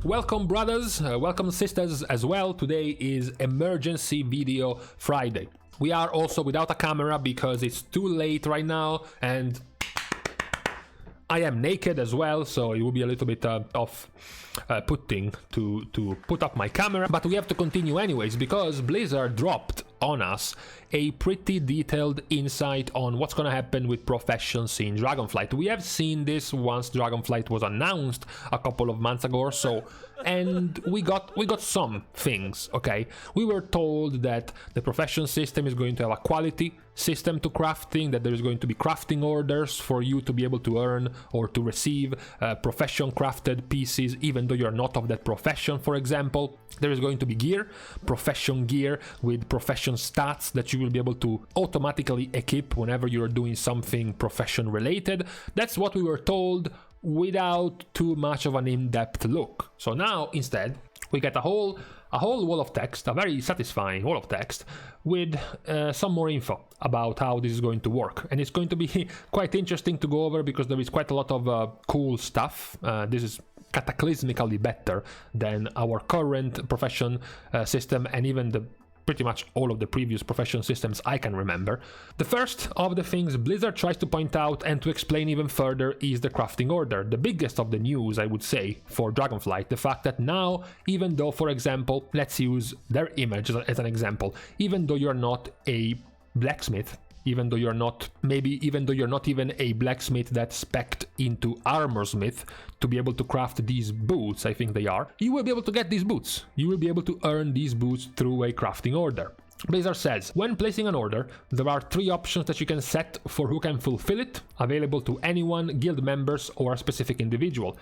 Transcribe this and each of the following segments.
Welcome brothers, welcome sisters as well. Today is emergency video Friday. We are also without a camera because it's too late right now and I am naked as well, so it will be a little bit off-putting to put up my camera. But we have to continue anyways because Blizzard dropped on us a pretty detailed insight on what's gonna happen with professions in Dragonflight. We have seen this once Dragonflight was announced a couple of months ago or so, and we got some things, okay? We were told that the profession system is going to have a quality system to crafting, that there is going to be crafting orders for you to be able to earn or to receive profession crafted pieces even though you're not of that profession, for example. There is going to be gear, profession gear with profession stats that you will be able to automatically equip whenever you're doing something profession related. That's what we were told without too much of an in-depth look. So now instead we get a whole wall of text, a very satisfying wall of text with some more info about how this is going to work, and it's going to be quite interesting to go over because there is quite a lot of cool stuff. This is cataclysmically better than our current profession system and even the pretty much all of the previous profession systems I can remember. The first of the things Blizzard tries to point out and to explain even further is the crafting order. The biggest of the news, I would say, for Dragonflight. The fact that now, even though, for example, let's use their image as an example, even though you're not a blacksmith, even though you're not even a blacksmith that's spec'd into armorsmith to be able to craft these boots, I think they are, you will be able to get these boots. You will be able to earn these boots through a crafting order. Blizzard says, when placing an order, there are 3 options that you can set for who can fulfill it, available to anyone, guild members, or a specific individual.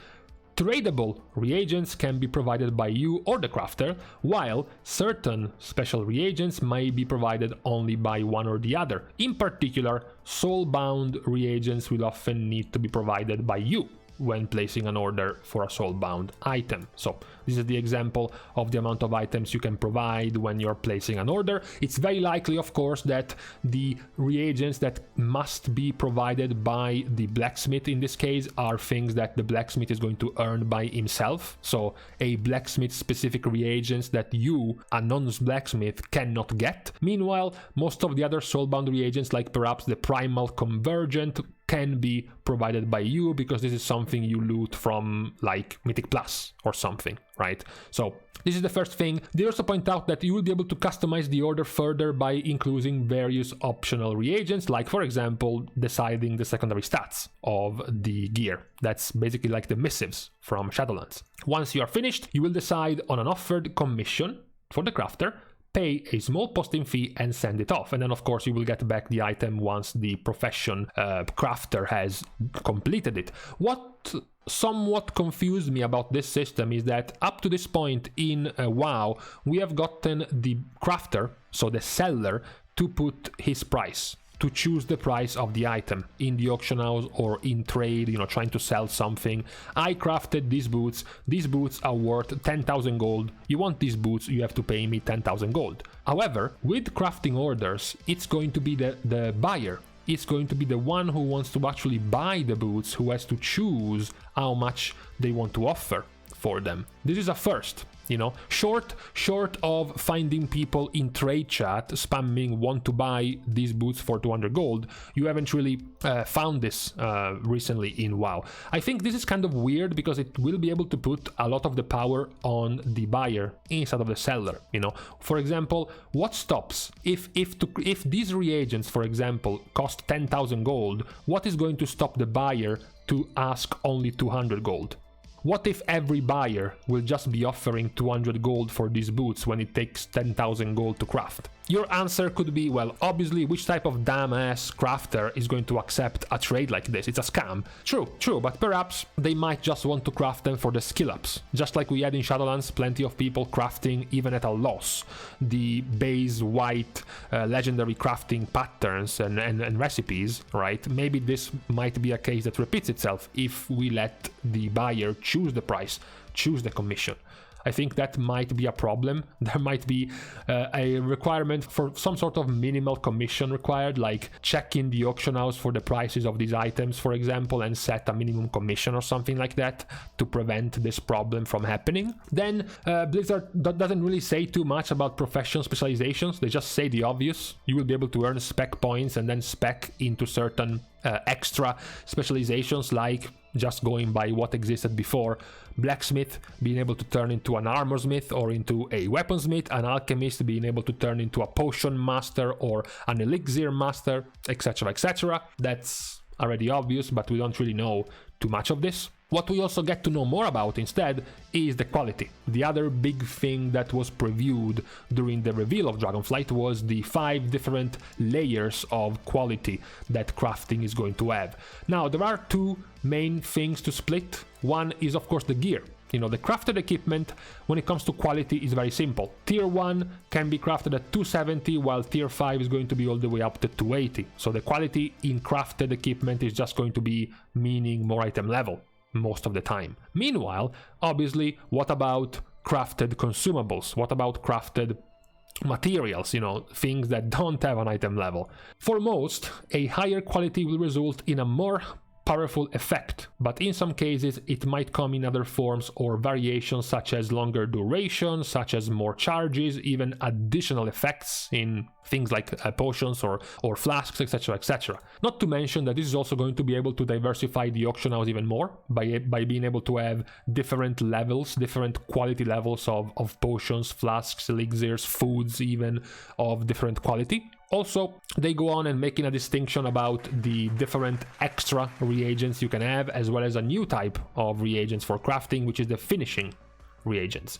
Tradable reagents can be provided by you or the crafter, while certain special reagents may be provided only by one or the other. In particular, soulbound reagents will often need to be provided by you when placing an order for a soulbound item. So this is the example of the amount of items you can provide when you're placing an order. It's very likely, of course, that the reagents that must be provided by the blacksmith in this case are things that the blacksmith is going to earn by himself. So a blacksmith specific reagents that you, a non-blacksmith, cannot get. Meanwhile, most of the other soulbound reagents, like perhaps the primal convergent, can be provided by you because this is something you loot from like Mythic Plus or something, right? So this is the first thing. They also point out that you will be able to customize the order further by including various optional reagents, like for example deciding the secondary stats of the gear. That's basically like the missives from Shadowlands. Once you are finished, you will decide on an offered commission for the crafter, pay a small posting fee and send it off, and then of course you will get back the item once the profession crafter has completed it. What somewhat confused me about this system is that up to this point in WoW we have gotten the crafter, so the seller, to put his price, to choose the price of the item in the auction house or in trade, you know, trying to sell something. I crafted these boots are worth 10,000 gold. You want these boots, you have to pay me 10,000 gold. However, with crafting orders, it's going to be the buyer. It's going to be the one who wants to actually buy the boots who has to choose how much they want to offer for them. This is a first. You know, short of finding people in trade chat spamming want to buy these boots for 200 gold, you haven't really found this recently in WoW. I think this is kind of weird because it will be able to put a lot of the power on the buyer instead of the seller. You know, for example, what stops if these reagents, for example, cost 10,000 gold? What is going to stop the buyer to ask only 200 gold? What if every buyer will just be offering 200 gold for these boots when it takes 10,000 gold to craft? Your answer could be, well, obviously, which type of damn-ass crafter is going to accept a trade like this? It's a scam. True, but perhaps they might just want to craft them for the skill ups. Just like we had in Shadowlands, plenty of people crafting, even at a loss, the base white legendary crafting patterns and recipes, right? Maybe this might be a case that repeats itself if we let the buyer choose the price, choose the commission. I think that might be a problem. There might be a requirement for some sort of minimal commission required, like checking the auction house for the prices of these items, for example, and set a minimum commission or something like that to prevent this problem from happening. Then Blizzard doesn't really say too much about profession specializations. They just say the obvious. You will be able to earn spec points and then spec into certain extra specializations, like just going by what existed before. Blacksmith being able to turn into an armorsmith or into a weaponsmith, an alchemist being able to turn into a potion master or an elixir master, etc, etc. That's already obvious, but we don't really know too much of this. What we also get to know more about instead is the quality. The other big thing that was previewed during the reveal of Dragonflight was the 5 different layers of quality that crafting is going to have. Now, there are 2 main things to split. One is, of course, the gear. You know, the crafted equipment, when it comes to quality, is very simple. Tier 1 can be crafted at 270, while Tier 5 is going to be all the way up to 280. So the quality in crafted equipment is just going to be meaning more item level most of the time. Meanwhile, obviously, what about crafted consumables? What about crafted materials, you know, things that don't have an item level? For most, a higher quality will result in a more powerful effect, but in some cases it might come in other forms or variations, such as longer duration, such as more charges, even additional effects in things like potions or flasks, etc, etc. Not to mention that this is also going to be able to diversify the auction house even more by being able to have different levels, different quality levels of potions, flasks, elixirs, foods, even of different quality. Also, they go on and making a distinction about the different extra reagents you can have, as well as a new type of reagents for crafting, which is the finishing reagents.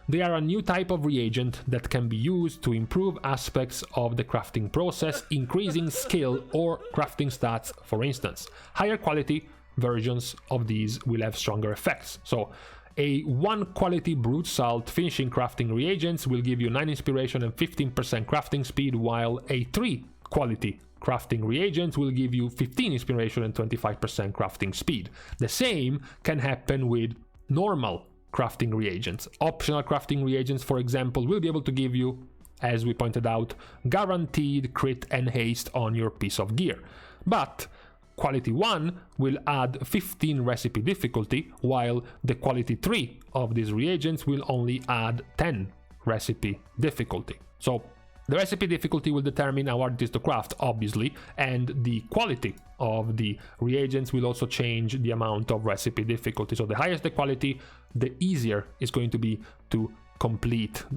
They are a new type of reagent that can be used to improve aspects of the crafting process, increasing skill or crafting stats, for instance. Higher quality versions of these will have stronger effects. So, a 1 quality brute salt finishing crafting reagents will give you 9 inspiration and 15% crafting speed, while a 3 quality crafting reagents will give you 15 inspiration and 25% crafting speed. The same can happen with normal crafting reagents. Optional crafting reagents, for example, will be able to give you, as we pointed out, guaranteed crit and haste on your piece of gear. But quality 1 will add 15 recipe difficulty, while the quality 3 of these reagents will only add 10 recipe difficulty. So the recipe difficulty will determine how hard it is to craft, obviously, and the quality of the reagents will also change the amount of recipe difficulty. So the higher the quality, the easier it's going to be to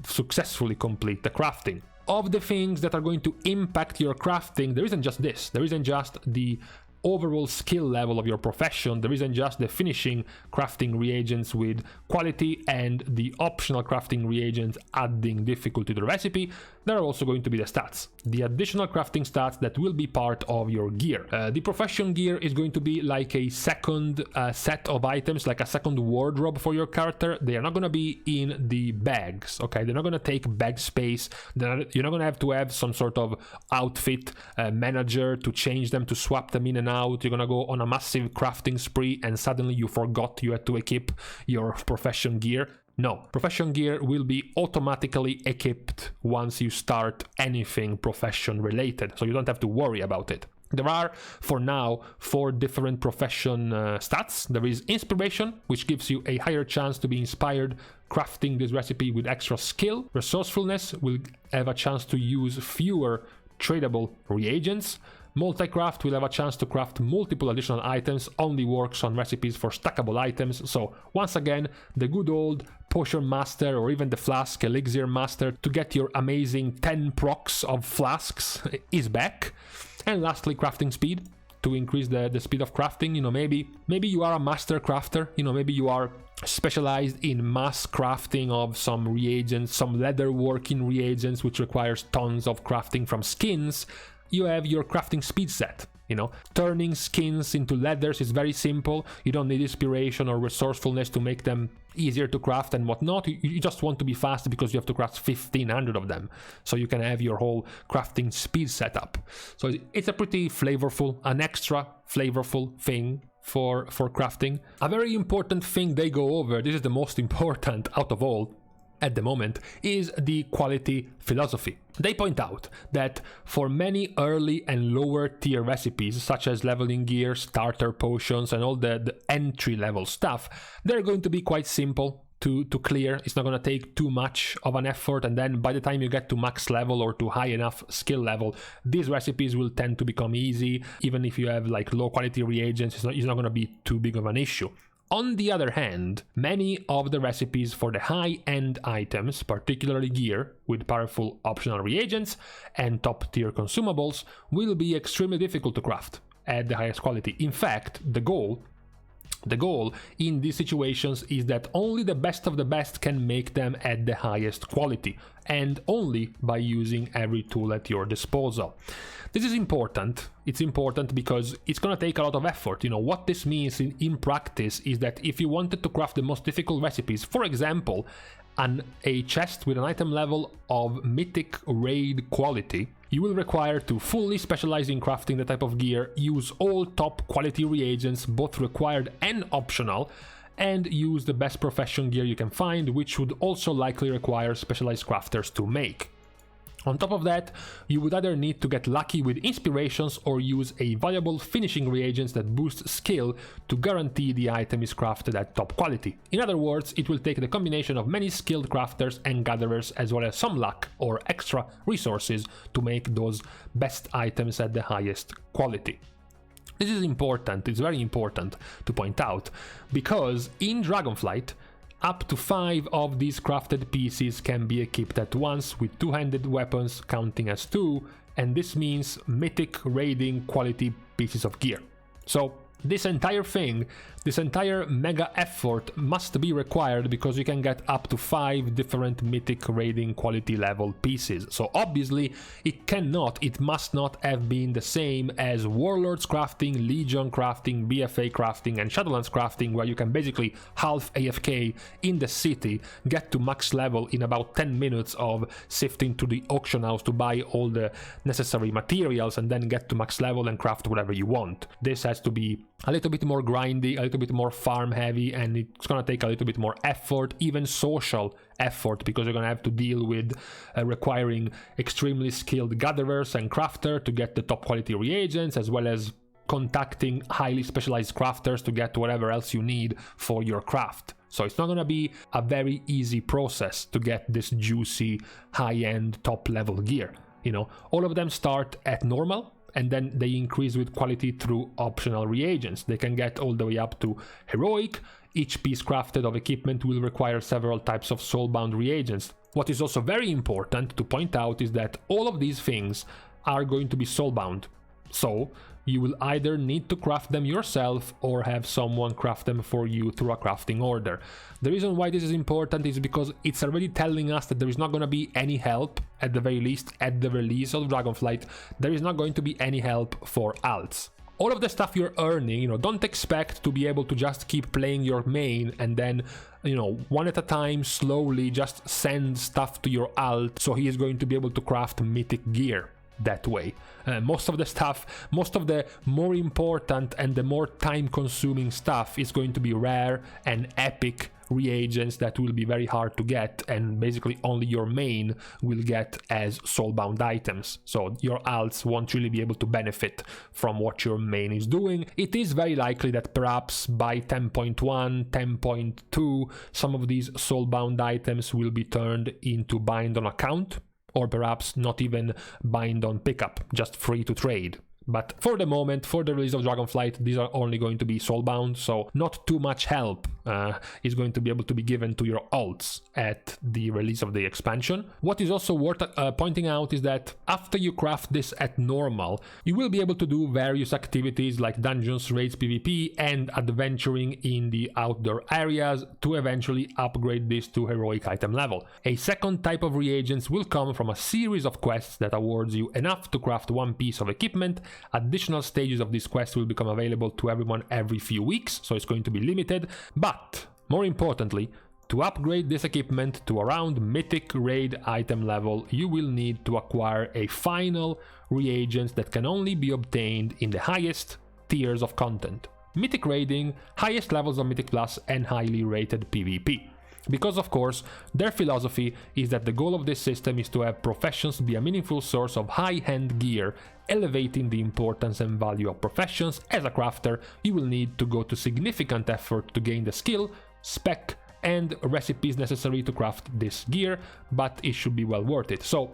successfully complete the crafting. Of the things that are going to impact your crafting, there isn't just this. There isn't just the overall skill level of your profession. There isn't just the finishing crafting reagents with quality and the optional crafting reagents adding difficulty to the recipe. There are also going to be the stats, the additional crafting stats that will be part of your gear. The profession gear is going to be like a second set of items, like a second wardrobe for your character. They are not going to be in the bags, okay? They're not going to take bag space. You're not going to have some sort of outfit manager to change them, to swap them in and out. You're going to go on a massive crafting spree and suddenly you forgot you had to equip your profession gear. No, profession gear will be automatically equipped once you start anything profession related, so you don't have to worry about it. There are, for now, 4 different profession stats. There is inspiration, which gives you a higher chance to be inspired crafting this recipe with extra skill. Resourcefulness will have a chance to use fewer tradable reagents. Multi-craft will have a chance to craft multiple additional items, only works on recipes for stackable items. So once again, the good old potion master or even the flask elixir master to get your amazing 10 procs of flasks is back. And lastly, crafting speed, to increase the speed of crafting. You know, maybe you are a master crafter, you know, maybe you are specialized in mass crafting of some reagents, some leather working reagents, which requires tons of crafting from skins. You have your crafting speed set. You know, turning skins into leathers is very simple. You don't need inspiration or resourcefulness to make them easier to craft and whatnot. You just want to be fast because you have to craft 1500 of them. So you can have your whole crafting speed setup. So it's a pretty flavorful, an extra flavorful thing for crafting. A very important thing they go over, this is the most important out of all at the moment, is the quality philosophy. They point out that for many early and lower tier recipes, such as leveling gear, starter potions, and all the entry level stuff, they're going to be quite simple to clear. It's not going to take too much of an effort, and then by the time you get to max level or to high enough skill level, these recipes will tend to become easy. Even if you have like low quality reagents, it's not going to be too big of an issue. On the other hand, many of the recipes for the high-end items, particularly gear with powerful optional reagents and top-tier consumables, will be extremely difficult to craft at the highest quality. In fact, the goal in these situations is that only the best of the best can make them at the highest quality, and only by using every tool at your disposal. This is important. It's important because it's gonna take a lot of effort. You know, what this means in practice is that if you wanted to craft the most difficult recipes, for example, a chest with an item level of mythic raid quality, you will require to fully specialize in crafting the type of gear, use all top quality reagents, both required and optional, and use the best profession gear you can find, which would also likely require specialized crafters to make. On top of that, you would either need to get lucky with inspirations or use a valuable finishing reagents that boost skill to guarantee the item is crafted at top quality. In other words, it will take the combination of many skilled crafters and gatherers as well as some luck or extra resources to make those best items at the highest quality. This is important, it's very important to point out, because in Dragonflight, up to 5 of these crafted pieces can be equipped at once with two-handed weapons counting as 2, and this means mythic raiding quality pieces of gear. So this entire thing, this entire mega effort must be required because you can get up to 5 different mythic raiding quality level pieces. So obviously it must not have been the same as Warlords crafting, Legion crafting, BFA crafting, and Shadowlands crafting, where you can basically half AFK in the city, get to max level in about 10 minutes of sifting to the auction house to buy all the necessary materials, and then get to max level and craft whatever you want. This has to be a little bit more grindy, a little bit more farm heavy, and it's gonna take a little bit more effort, even social effort, because you're gonna have to deal with requiring extremely skilled gatherers and crafter to get the top quality reagents, as well as contacting highly specialized crafters to get whatever else you need for your craft. So it's not gonna be a very easy process to get this juicy high-end top level gear. You know, all of them start at normal, and then they increase with quality through optional reagents. They can get all the way up to heroic. Each piece crafted of equipment will require several types of soulbound reagents. What is also very important to point out is that all of these things are going to be soulbound. So you will either need to craft them yourself or have someone craft them for you through a crafting order. The reason why this is important is because it's already telling us that there is not going to be any help, at the very least at the release of Dragonflight. There is not going to be any help for alts. All of the stuff you're earning, you know, don't expect to be able to just keep playing your main and then, you know, one at a time, slowly just send stuff to your alt so he is going to be able to craft mythic gear that way. Most of the stuff, most of the more important and the more time-consuming stuff is going to be rare and epic reagents that will be very hard to get, and basically only your main will get as soulbound items. So your alts won't really be able to benefit from what your main is doing. It is very likely that perhaps by 10.1, 10.2, some of these soulbound items will be turned into bind on account, or perhaps not even bind on pickup, just free to trade. But for the moment, for the release of Dragonflight, these are only going to be soulbound, so not too much help is going to be able to be given to your alts at the release of the expansion. What is also worth pointing out is that after you craft this at normal, you will be able to do various activities like dungeons, raids, PvP, and adventuring in the outdoor areas to eventually upgrade this to heroic item level. A second type of reagents will come from a series of quests that awards you enough to craft one piece of equipment. Additional stages of this quest will become available to everyone every few weeks, so it's going to be limited. But more importantly, to upgrade this equipment to around mythic raid item level, you will need to acquire a final reagent that can only be obtained in the highest tiers of content. Mythic raiding, highest levels of Mythic Plus, and highly rated PvP. Because of course, their philosophy is that the goal of this system is to have professions be a meaningful source of high-end gear, elevating the importance and value of professions. As a crafter, you will need to go to significant effort to gain the skill, spec, and recipes necessary to craft this gear, but it should be well worth it. So,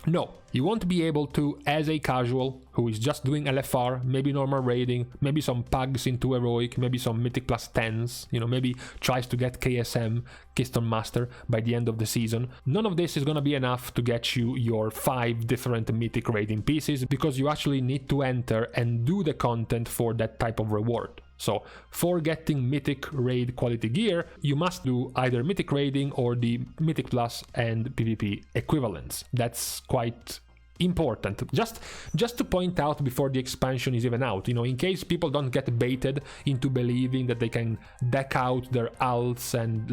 no, you won't be able to, as a casual who is just doing LFR, maybe normal raiding, maybe some pugs into heroic, maybe some Mythic Plus 10s, you know, maybe tries to get KSM, Keystone Master, by the end of the season. None of this is gonna be enough to get you your 5 different Mythic raiding pieces, because you actually need to enter and do the content for that type of reward. So, for getting Mythic raid quality gear, you must do either Mythic raiding or the Mythic Plus and PvP equivalents. That's quite important. Just to point out before the expansion is even out, you know, in case people don't get baited into believing that they can deck out their alts and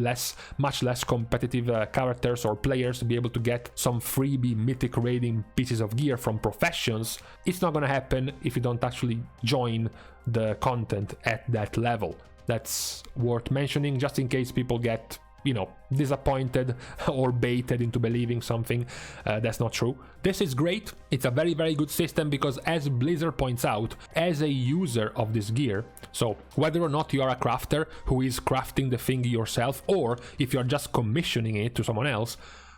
much less competitive characters or players to be able to get some freebie Mythic raiding pieces of gear from professions. It's not gonna happen if you don't actually join the content at that level. That's worth mentioning, just in case people get, you know, disappointed or baited into believing something that's not true. This is great. It's a very, very good system because, as Blizzard points out, as a user of this gear, so whether or not you are a crafter who is crafting the thing yourself, or if you're just commissioning it to someone else,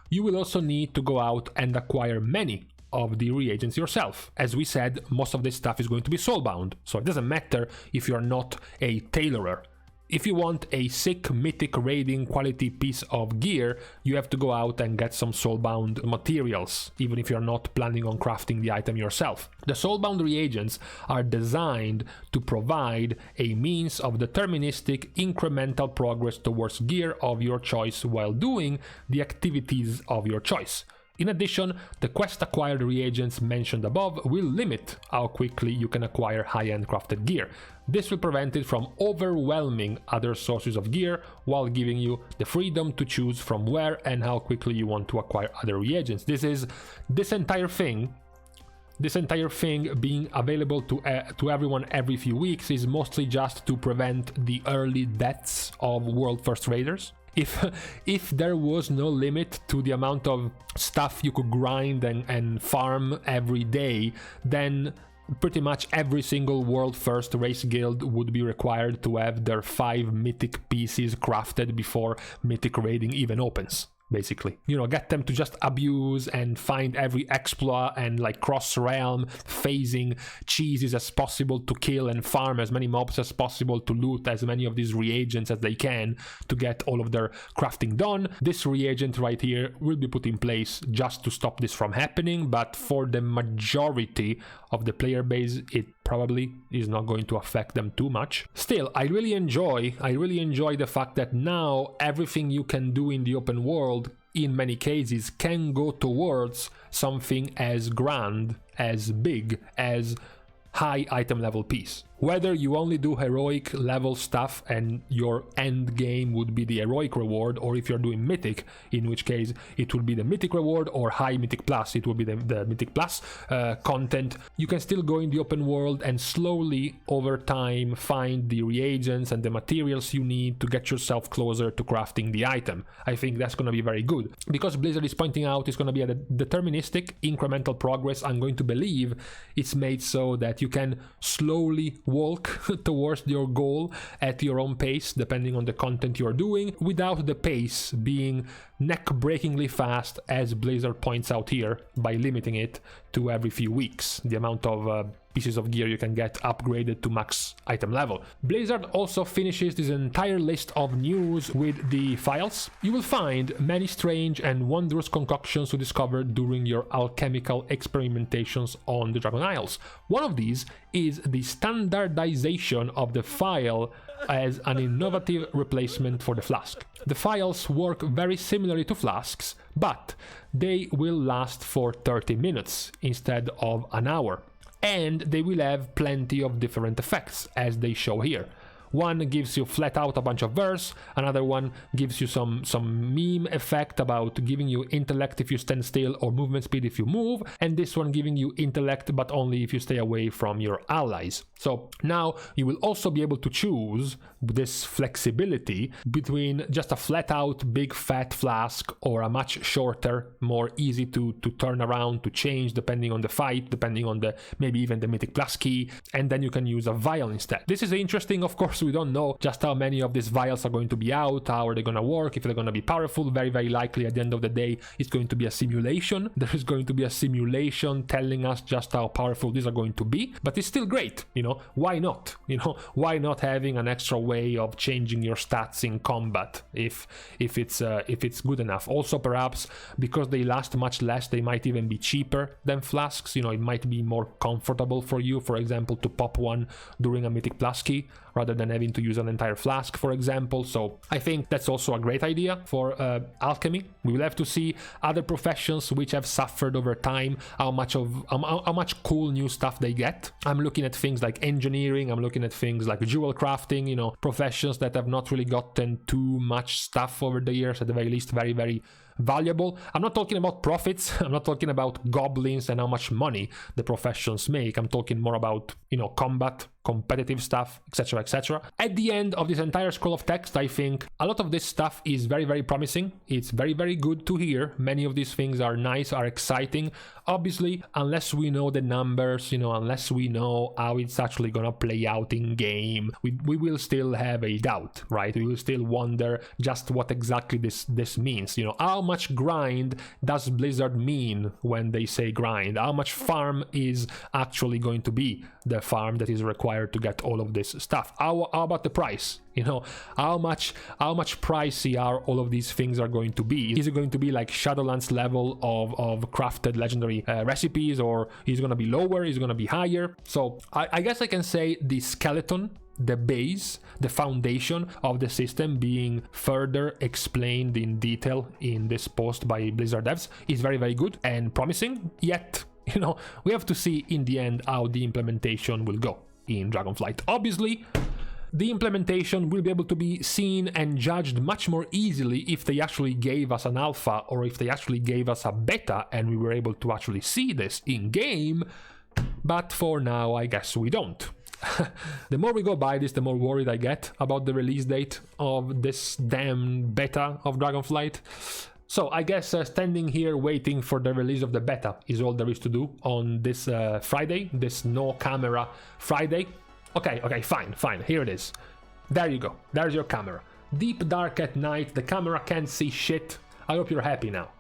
you will also need to go out and acquire many of the reagents yourself. As we said, most of this stuff is going to be soulbound, so it doesn't matter if you're not a tailorer. If you want a sick Mythic raiding quality piece of gear, you have to go out and get some soulbound materials, even if you're not planning on crafting the item yourself. The soulbound reagents are designed to provide a means of deterministic incremental progress towards gear of your choice while doing the activities of your choice. In addition, the quest-acquired reagents mentioned above will limit how quickly you can acquire high-end crafted gear. This will prevent it from overwhelming other sources of gear, while giving you the freedom to choose from where and how quickly you want to acquire other reagents. This entire thing being available to everyone every few weeks is mostly just to prevent the early deaths of World First Raiders. If there was no limit to the amount of stuff you could grind and farm every day, then pretty much every single World First Race Guild would be required to have their 5 Mythic pieces crafted before Mythic raiding even opens. Basically, you know, get them to just abuse and find every exploit and like cross-realm phasing cheeses as possible to kill and farm as many mobs as possible to loot as many of these reagents as they can to get all of their crafting done. This reagent right here will be put in place just to stop this from happening, but for the majority of the player base, it probably is not going to affect them too much. Still, I really enjoy the fact that now everything you can do in the open world, in many cases, can go towards something as grand, as big, as high item level piece. Whether you only do heroic level stuff and your end game would be the heroic reward, or if you're doing mythic, in which case it will be the mythic reward, or high mythic plus, it will be the mythic plus content, you can still go in the open world and slowly over time find the reagents and the materials you need to get yourself closer to crafting the item. I think that's going to be very good. Because Blizzard is pointing out it's going to be a deterministic incremental progress, I'm going to believe it's made so that you can slowly walk towards your goal at your own pace, depending on the content you're doing, without the pace being neck-breakingly fast, as Blizzard points out here, by limiting it to every few weeks, the amount of pieces of gear you can get upgraded to max item level. Blizzard also finishes this entire list of news with the Phials. You will find many strange and wondrous concoctions to discover during your alchemical experimentations on the Dragon Isles. One of these is the standardization of the Phial as an innovative replacement for the flask. The Phials work very similarly to flasks, but they will last for 30 minutes instead of an hour. And they will have plenty of different effects, as they show here. One gives you flat out a bunch of verse, another one gives you some meme effect about giving you intellect if you stand still or movement speed if you move, and this one giving you intellect but only if you stay away from your allies. So now you will also be able to choose this flexibility between just a flat out big fat flask or a much shorter, more easy to turn around, to change depending on the fight, depending on the maybe even the Mythic Plus key, and then you can use a vial instead. This is interesting. Of course, we don't know just how many of these vials are going to be out, how are they going to work, if they're going to be powerful. Very likely at the end of the day it's going to be a simulation. There is going to be a simulation telling us just how powerful these are going to be, but it's still great. You know, why not? You know, why not having an extra way of changing your stats in combat if it's good enough? Also, perhaps because they last much less, they might even be cheaper than flasks. You know, it might be more comfortable for you, for example, to pop one during a Mythic Plus key rather than having to use an entire flask, for example. So I think that's also a great idea for alchemy. We will have to see other professions which have suffered over time, how much cool new stuff they get. I'm looking at things like engineering, I'm looking at things like jewel crafting, you know, professions that have not really gotten too much stuff over the years, at the very least very valuable. I'm not talking about profits, I'm not talking about goblins and how much money the professions make. I'm talking more about, you know, combat, competitive stuff, etc. At the end of this entire scroll of text, I think a lot of this stuff is very promising. It's very good to hear. Many of these things are nice, are exciting. Obviously, unless we know the numbers, you know, unless we know how it's actually gonna play out in game, we will still have a doubt, right? We will still wonder just what exactly this means. You know, how much grind does Blizzard mean when they say grind? How much farm is actually going to be the farm that is required to get all of this stuff? How about the price? You know, how much pricey are all of these things are going to be? Is it going to be like Shadowlands level of crafted legendary recipes, or is it going to be lower? Is it going to be higher? So I guess I can say the skeleton, the base, the foundation of the system being further explained in detail in this post by Blizzard devs is very good and promising. Yet, you know, we have to see in the end how the implementation will go in Dragonflight. Obviously, the implementation will be able to be seen and judged much more easily if they actually gave us an alpha or if they actually gave us a beta and we were able to actually see this in game. But for now, I guess we don't. The more we go by this, the more worried I get about the release date of this damn beta of Dragonflight. So I guess standing here waiting for the release of the beta is all there is to do on this Friday, this no camera Friday. Okay, fine, here it is. There you go, there's your camera. Deep dark at night, the camera can't see shit. I hope you're happy now.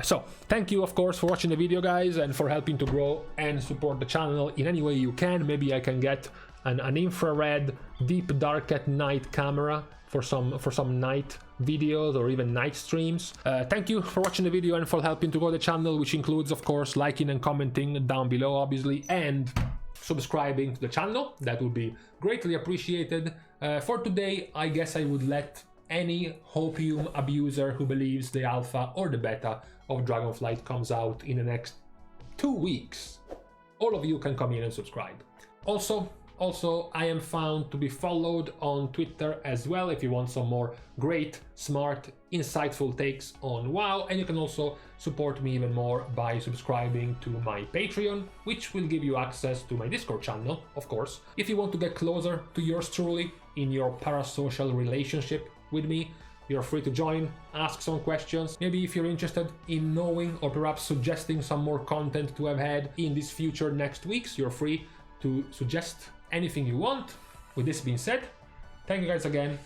So, thank you of course for watching the video, guys, and for helping to grow and support the channel in any way you can. Maybe I can get an infrared deep dark at night camera for some night videos or even night streams. Thank you for watching the video and for helping to grow the channel, which includes of course liking and commenting down below obviously, and subscribing to the channel. That would be greatly appreciated. For today, I guess I would let any hopium abuser who believes the alpha or the beta of Dragonflight comes out in the next 2 weeks, all of you can come in and subscribe. Also, I am found to be followed on Twitter as well if you want some more great, smart, insightful takes on WoW, and you can also support me even more by subscribing to my Patreon, which will give you access to my Discord channel, of course. If you want to get closer to yours truly in your parasocial relationship with me, you're free to join, ask some questions. Maybe if you're interested in knowing or perhaps suggesting some more content to have had in this future next weeks, you're free to suggest anything you want. With this being said, thank you guys again.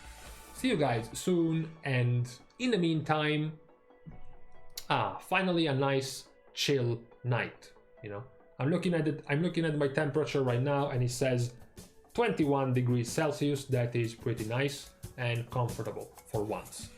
See you guys soon, and in the meantime, finally a nice chill night. You know, I'm looking at my temperature right now and it says 21 degrees Celsius. That is pretty nice and comfortable for once.